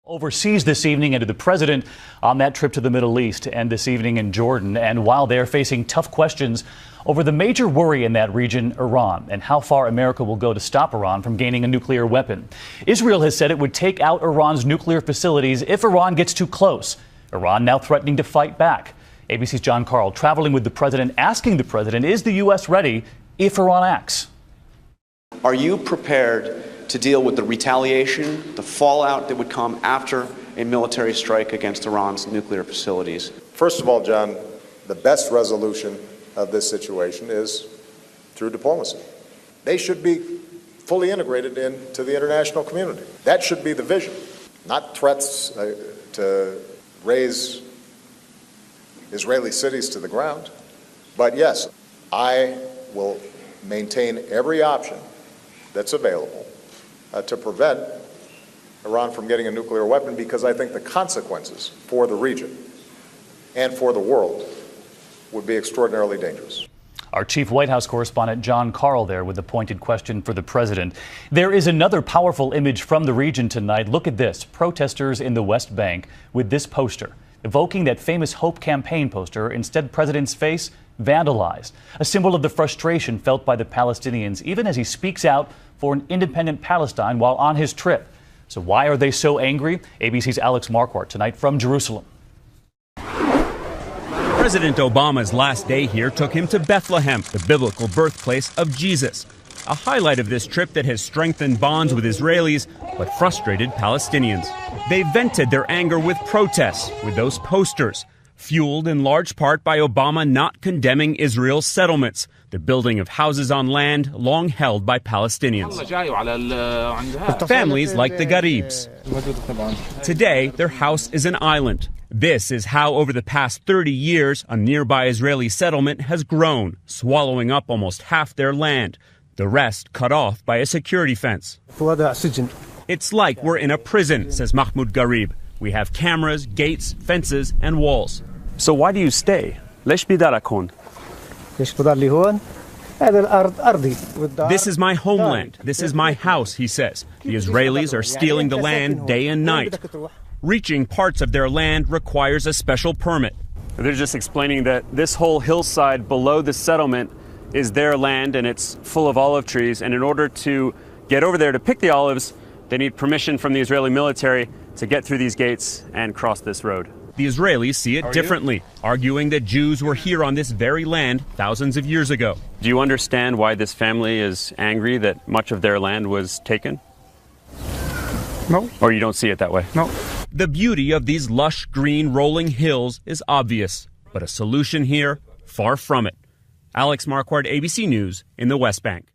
Overseas this evening, and to the president on that trip to the Middle East, and this evening in Jordan. And while they're facing tough questions over the major worry in that region, Iran, and how far America will go to stop Iran from gaining a nuclear weapon. Israel has said it would take out Iran's nuclear facilities if Iran gets too close. Iran now threatening to fight back. ABC's John Carl traveling with the president, asking the president, is the U.S. ready if Iran acts? Are you prepared to deal with the retaliation, the fallout that would come after a military strike against Iran's nuclear facilities? First of all, John, the best resolution of this situation is through diplomacy. They should be fully integrated into the international community. That should be the vision, not threats to raise Israeli cities to the ground. But yes, I will maintain every option that's available to prevent Iran from getting a nuclear weapon, because I think the consequences for the region and for the world would be extraordinarily dangerous. Our chief White House correspondent John Carl there with a pointed question for the president. There is another powerful image from the region tonight. Look at this. Protesters in the West Bank with this poster, evoking that famous Hope campaign poster. Instead, president's face vandalized, a symbol of the frustration felt by the Palestinians, even as he speaks out for an independent Palestine while on his trip. So why are they so angry? ABC's Alex Marquardt tonight from Jerusalem. President Obama's last day here took him to Bethlehem, the biblical birthplace of Jesus. A highlight of this trip that has strengthened bonds with Israelis, but frustrated Palestinians. They vented their anger with protests, with those posters, fueled in large part by Obama not condemning Israel's settlements, the building of houses on land long held by Palestinians. Families like the Garibs. Today, their house is an island. This is how, over the past 30 years, a nearby Israeli settlement has grown, swallowing up almost half their land, the rest cut off by a security fence. It's like we're in a prison, says Mahmoud Garib. We have cameras, gates, fences, and walls. So why do you stay? This is my homeland. This is my house, he says. The Israelis are stealing the land day and night. Reaching parts of their land requires a special permit. They're just explaining that this whole hillside below the settlement is their land, and it's full of olive trees. And in order to get over there to pick the olives, they need permission from the Israeli military to get through these gates and cross this road. The Israelis see it differently, arguing that Jews were here on this very land thousands of years ago. Do you understand why this family is angry that much of their land was taken? No. Or you don't see it that way? No. The beauty of these lush green rolling hills is obvious, but a solution here, far from it. Alex Marquardt, ABC News in the West Bank.